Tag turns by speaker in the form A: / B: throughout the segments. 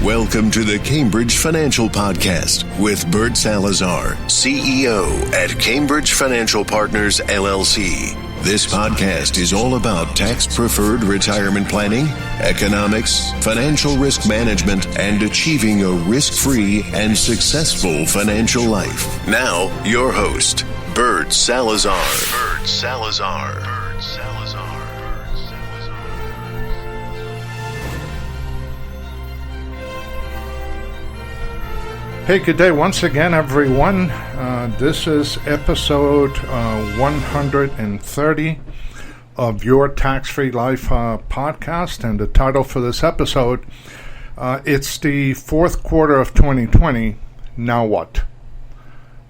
A: Welcome to the Cambridge Financial Podcast with Bert Salazar, CEO at Cambridge Financial Partners, LLC. This podcast is all about tax-preferred retirement planning, economics, financial risk management, and achieving a risk-free and successful financial life. Now, your host, Bert Salazar. Bert Salazar. Bert Salazar.
B: Hey, good day once again, everyone. This is episode 130 of your Tax-Free Life podcast, and the title for this episode, it's the fourth quarter of 2020, Now What?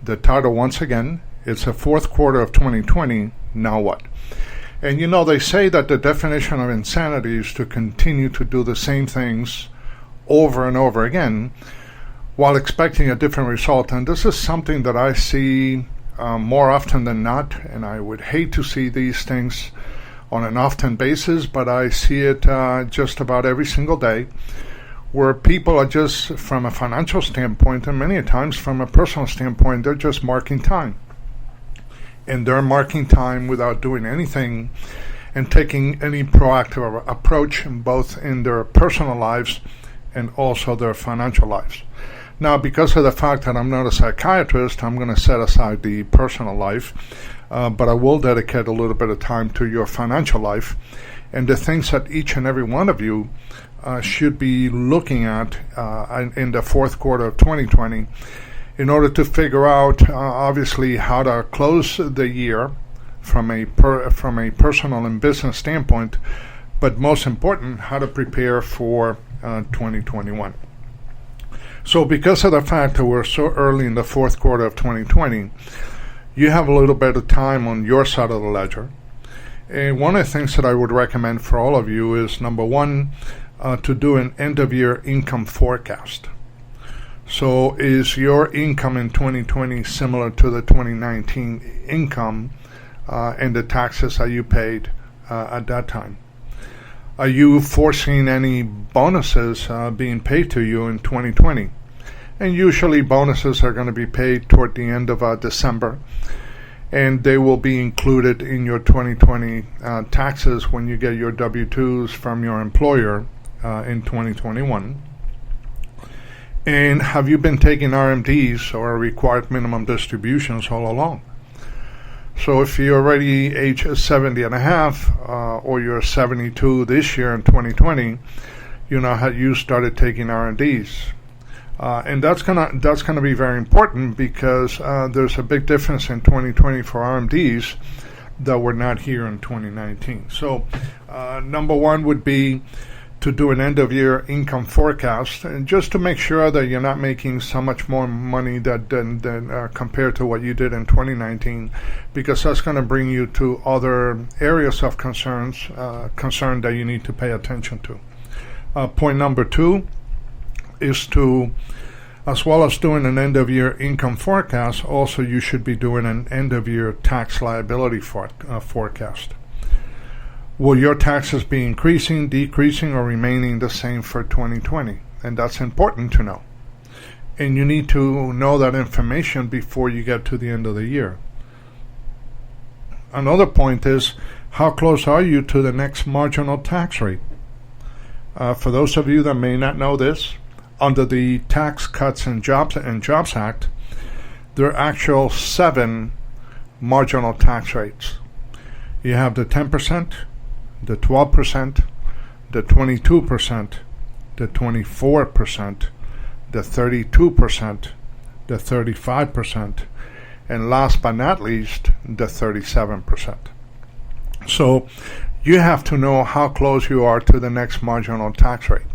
B: The title, once again, it's the fourth quarter of 2020, Now What? And you know, they say that the definition of insanity is to continue to do the same things over and over again, while expecting a different result. And this is something that I see more often than not, and I would hate to see these things on an often basis, but I see it just about every single day, where people are just, from a financial standpoint, and many times from a personal standpoint, they're just marking time. And they're marking time without doing anything and taking any proactive approach, both in their personal lives and also their financial lives. Now, because of the fact that I'm not a psychiatrist, I'm going to set aside the personal life, but I will dedicate a little bit of time to your financial life and the things that each and every one of you should be looking at in the fourth quarter of 2020 in order to figure out, obviously, how to close the year from a personal and business standpoint, but most important, how to prepare for 2021. So because of the fact that we're so early in the fourth quarter of 2020, you have a little bit of time on your side of the ledger. And one of the things that I would recommend for all of you is, number one, to do an end-of-year income forecast. So is your income in 2020 similar to the 2019 income and the taxes that you paid at that time? Are you foreseeing any bonuses being paid to you in 2020? And usually bonuses are going to be paid toward the end of December, and they will be included in your 2020 taxes when you get your W-2s from your employer in 2021. And have you been taking RMDs, or required minimum distributions, all along? So if you're already age 70 and a half, or you're 72 this year in 2020, you know how you started taking RMDs. And that's gonna be very important, because there's a big difference in 2020 for RMDs that were not here in 2019. So number one would be to do an end-of-year income forecast, and just to make sure that you're not making so much more money than compared to what you did in 2019, because that's going to bring you to other areas of concern that you need to pay attention to. Point number two is to, as well as doing an end-of-year income forecast, also you should be doing an end-of-year tax liability forecast. Will your taxes be increasing, decreasing, or remaining the same for 2020? And that's important to know. And you need to know that information before you get to the end of the year. Another point is, how close are you to the next marginal tax rate? For those of you that may not know this, under the Tax Cuts and Jobs Act, there are actual 7 marginal tax rates. You have the 10%, the 12%, the 22%, the 24%, the 32%, the 35%, and last but not least, the 37%. So you have to know how close you are to the next marginal tax rate.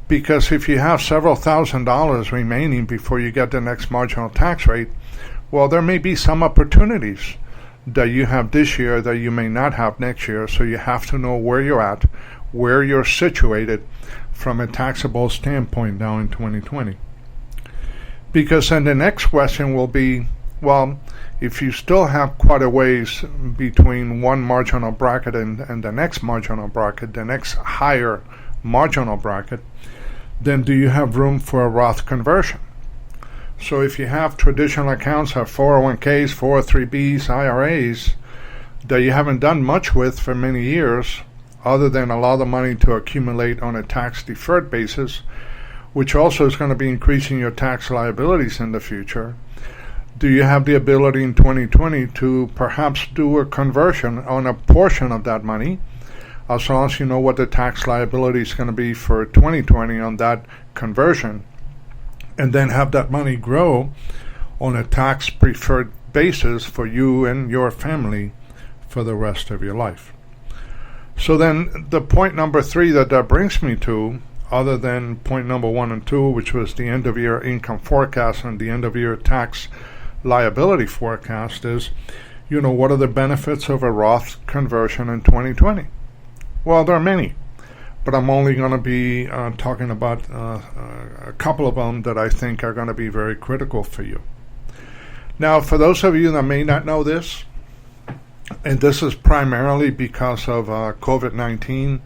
B: Because if you have several $1,000s remaining before you get the next marginal tax rate, well, there may be some opportunities that you have this year that you may not have next year. So you have to know where you're at, where you're situated from a taxable standpoint now in 2020. Because then the next question will be, well, if you still have quite a ways between one marginal bracket and the next marginal bracket, the next higher marginal bracket, then do you have room for a Roth conversion? So if you have traditional accounts of 401ks, 403bs, IRAs that you haven't done much with for many years, other than allow the money to accumulate on a tax-deferred basis, which also is going to be increasing your tax liabilities in the future, do you have the ability in 2020 to perhaps do a conversion on a portion of that money, as long as you know what the tax liability is going to be for 2020 on that conversion, and then have that money grow on a tax-preferred basis for you and your family for the rest of your life? So then the point number 3 that brings me to, other than point number 1 and 2, which was the end-of-year income forecast and the end-of-year tax liability forecast, is, what are the benefits of a Roth conversion in 2020? Well, there are many, but I'm only going to be talking about a couple of them that I think are going to be very critical for you. Now, for those of you that may not know this, and this is primarily because of COVID-19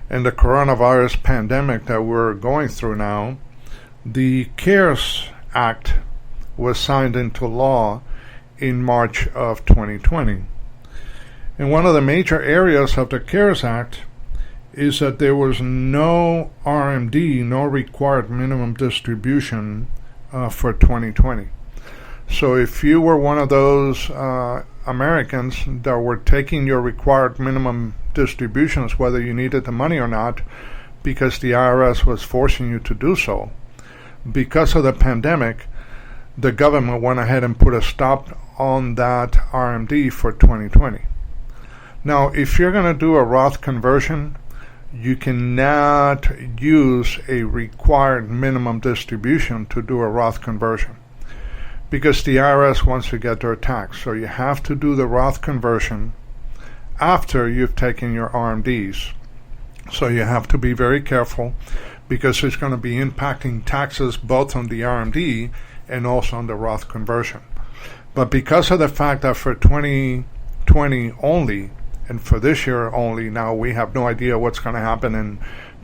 B: and the coronavirus pandemic that we're going through now, the CARES Act was signed into law in March of 2020. And one of the major areas of the CARES Act is that there was no RMD, no required minimum distribution for 2020. So if you were one of those Americans that were taking your required minimum distributions, whether you needed the money or not, because the IRS was forcing you to do so, because of the pandemic, the government went ahead and put a stop on that RMD for 2020. Now, if you're going to do a Roth conversion, you cannot use a required minimum distribution to do a Roth conversion, because the IRS wants to get their tax. So you have to do the Roth conversion after you've taken your RMDs. So you have to be very careful, because it's going to be impacting taxes both on the RMD and also on the Roth conversion. But because of the fact that for 2020 only, and for this year only, now we have no idea what's going to happen in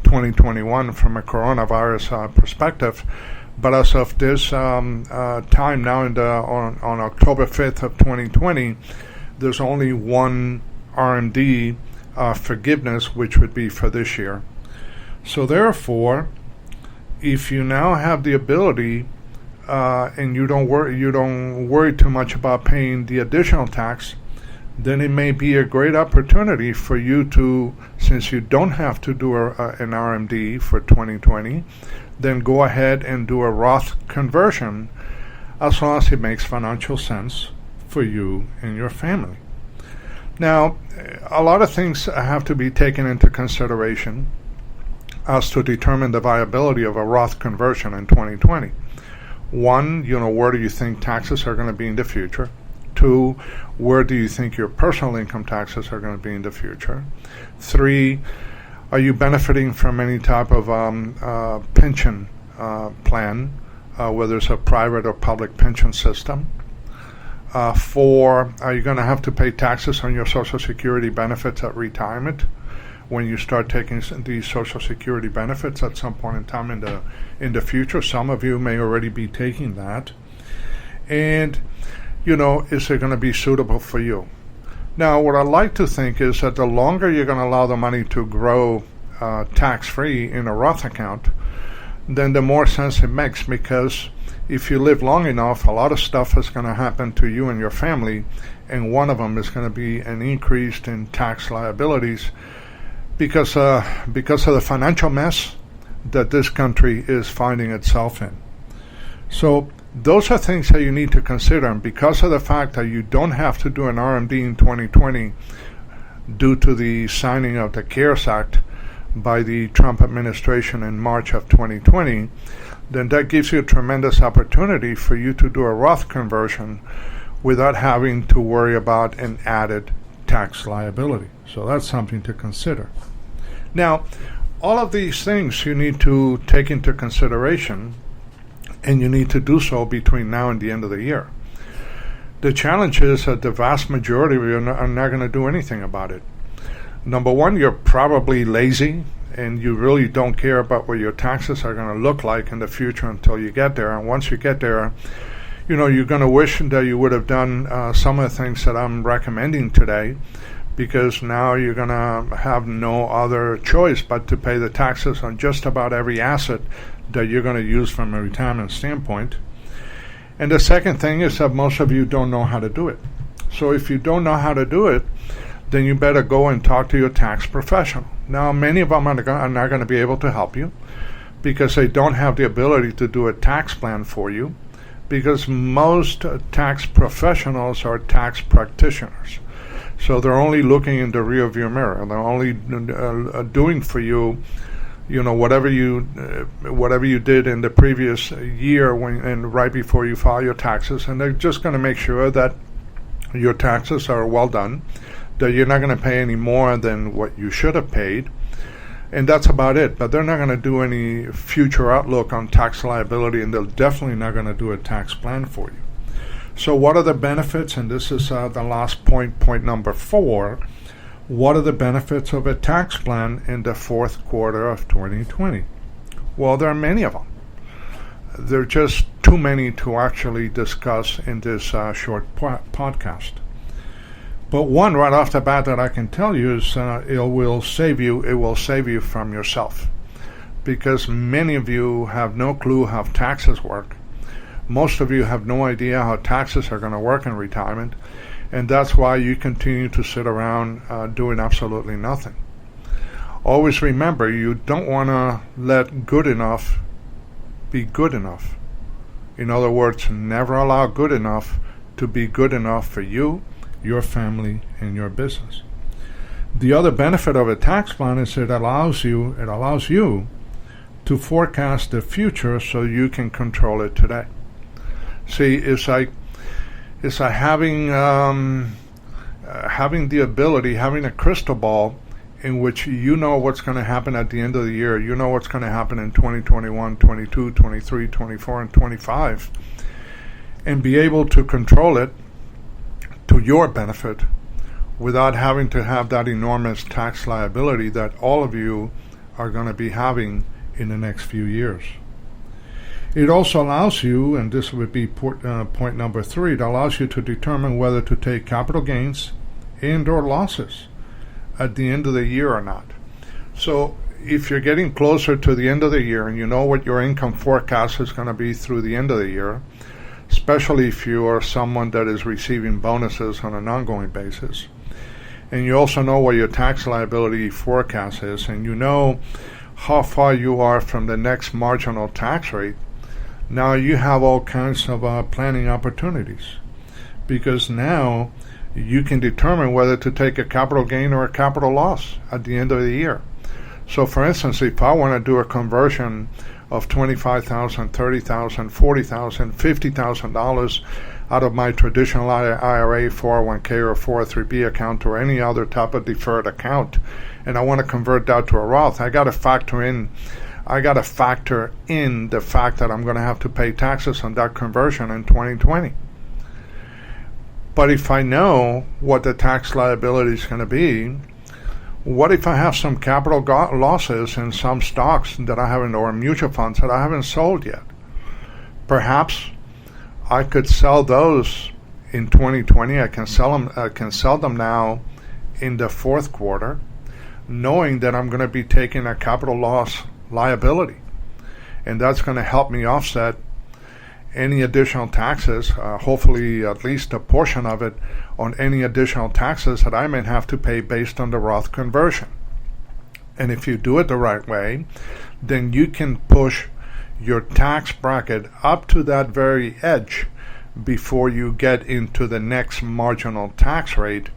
B: 2021 from a coronavirus perspective, but as of this time now on October 5th of 2020, there's only one RMD forgiveness, which would be for this year. So therefore, if you now have the ability and you don't worry too much about paying the additional tax, then it may be a great opportunity for you to, since you don't have to do an RMD for 2020, then go ahead and do a Roth conversion, as long as it makes financial sense for you and your family. Now, a lot of things have to be taken into consideration as to determine the viability of a Roth conversion in 2020. One, where do you think taxes are going to be in the future? 2, where do you think your personal income taxes are going to be in the future? 3, are you benefiting from any type of pension plan, whether it's a private or public pension system? 4, are you going to have to pay taxes on your Social Security benefits at retirement when you start taking these Social Security benefits at some point in time in the future? Some of you may already be taking that. And is it going to be suitable for you? Now, what I like to think is that the longer you're going to allow the money to grow tax-free in a Roth account, then the more sense it makes, because if you live long enough, a lot of stuff is going to happen to you and your family, and one of them is going to be an increase in tax liabilities because of the financial mess that this country is finding itself in. So those are things that you need to consider, and because of the fact that you don't have to do an RMD in 2020 due to the signing of the CARES Act by the Trump administration in March of 2020, then that gives you a tremendous opportunity for you to do a Roth conversion without having to worry about an added tax liability. So that's something to consider. Now, all of these things you need to take into consideration, and you need to do so between now and the end of the year. The challenge is that the vast majority of you are not going to do anything about it. Number one, you're probably lazy and you really don't care about what your taxes are going to look like in the future until you get there. And once you get there, you're going to wish that you would have done some of the things that I'm recommending today, because now you're going to have no other choice but to pay the taxes on just about every asset that you're going to use from a retirement standpoint. And the second thing is that most of you don't know how to do it. So if you don't know how to do it, then you better go and talk to your tax professional. Now, many of them are not going to be able to help you because they don't have the ability to do a tax plan for you, because most tax professionals are tax practitioners. So they're only looking in the rearview mirror. They're only doing for you, whatever you did in the previous year and right before you file your taxes, and they're just going to make sure that your taxes are well done, that you're not going to pay any more than what you should have paid, and that's about it. But they're not going to do any future outlook on tax liability, and they're definitely not going to do a tax plan for you. So what are the benefits? And this is the last point number 4. What are the benefits of a tax plan in the fourth quarter of 2020? Well, there are many of them. There are just too many to actually discuss in this short podcast. But one right off the bat that I can tell you is it will save you from yourself, because many of you have no clue how taxes work. Most of you have no idea how taxes are going to work in retirement, and that's why you continue to sit around doing absolutely nothing. Always remember, you don't want to let good enough be good enough. In other words, never allow good enough to be good enough for you, your family, and your business. The other benefit of a tax plan is it allows you to forecast the future so you can control it today. See, it's like having the ability, having a crystal ball in which you know what's going to happen at the end of the year. You know what's going to happen in 2021, 22, 23, 24, and 25, and be able to control it to your benefit without having to have that enormous tax liability that all of you are going to be having in the next few years. It also allows you, and this would be point number 3, it allows you to determine whether to take capital gains and or losses at the end of the year or not. So if you're getting closer to the end of the year and you know what your income forecast is going to be through the end of the year, especially if you are someone that is receiving bonuses on an ongoing basis, and you also know what your tax liability forecast is, and you know how far you are from the next marginal tax rate, now you have all kinds of planning opportunities, because now you can determine whether to take a capital gain or a capital loss at the end of the year. So for instance, if I want to do a conversion of $25,000, $30,000, $40,000, $50,000 out of my traditional IRA, 401k, or 403b account, or any other type of deferred account, and I want to convert that to a Roth, I got to factor in the fact that I'm going to have to pay taxes on that conversion in 2020. But if I know what the tax liability is going to be, what if I have some capital losses in some stocks that I haven't, or mutual funds that I haven't sold yet? Perhaps I could sell those in 2020. I can sell them now in the fourth quarter, knowing that I'm going to be taking a capital loss liability, and that's going to help me offset any additional taxes, hopefully at least a portion of it, on any additional taxes that I may have to pay based on the Roth conversion. And if you do it the right way, then you can push your tax bracket up to that very edge before you get into the next marginal tax rate,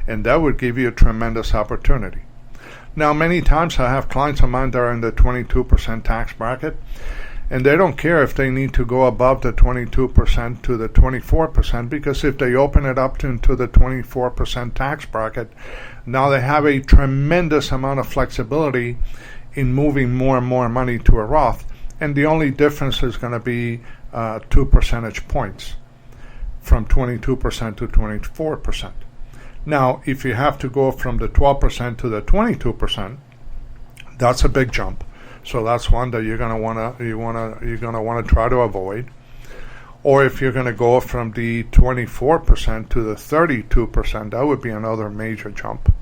B: and that would give you a tremendous opportunity. Now, many times I have clients of mine that are in the 22% tax bracket, and they don't care if they need to go above the 22% to the 24%, because if they open it up into the 24% tax bracket, now they have a tremendous amount of flexibility in moving more and more money to a Roth, and the only difference is going to be 2 percentage points from 22% to 24%. Now, if you have to go from the 12% to the 22%, That's a big jump. So that's one that you're going to want to try to avoid. Or if you're going to go from the 24% to the 32%, that would be another major jump.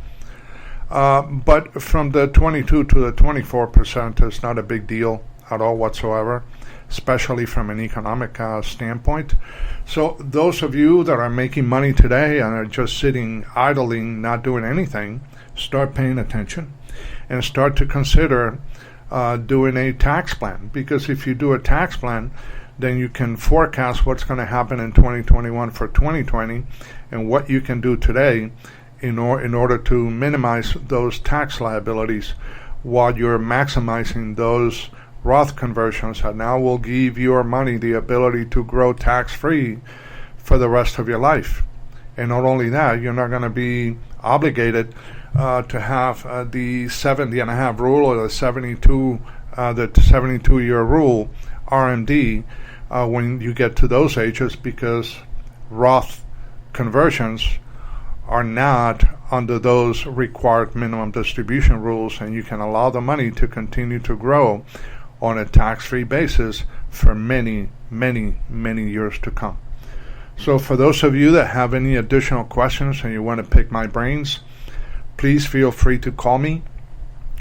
B: But from the 22 to the 24% is not a big deal at all whatsoever, especially from an economic standpoint. So those of you that are making money today and are just sitting idling, not doing anything, start paying attention and start to consider doing a tax plan. Because if you do a tax plan, then you can forecast what's going to happen in 2021 for 2020 and what you can do today in order to minimize those tax liabilities while you're maximizing those Roth conversions that now will give your money the ability to grow tax-free for the rest of your life. And not only that, you're not going to be obligated to have the 70.5 rule or the 72-year rule, RMD, when you get to those ages, because Roth conversions are not under those required minimum distribution rules, and you can allow the money to continue to grow on a tax-free basis for many, many, many years to come. So for those of you that have any additional questions and you want to pick my brains, please feel free to call me.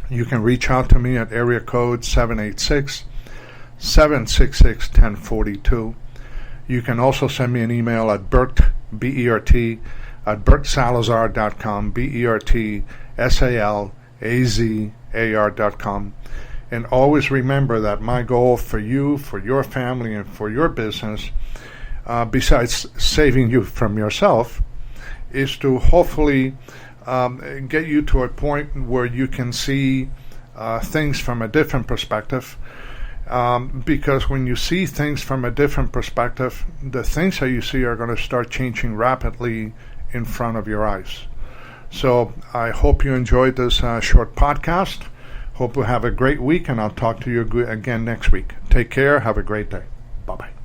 B: You can reach out to me at area code 786-766-1042. You can also send me an email at Bert, B-E-R-T, at bertsalazar.com, bertsalazar.com. And always remember that my goal for you, for your family, and for your business, besides saving you from yourself, is to hopefully get you to a point where you can see things from a different perspective. Because when you see things from a different perspective, the things that you see are going to start changing rapidly in front of your eyes. So I hope you enjoyed this short podcast. Hope you have a great week, and I'll talk to you again next week. Take care. Have a great day. Bye-bye.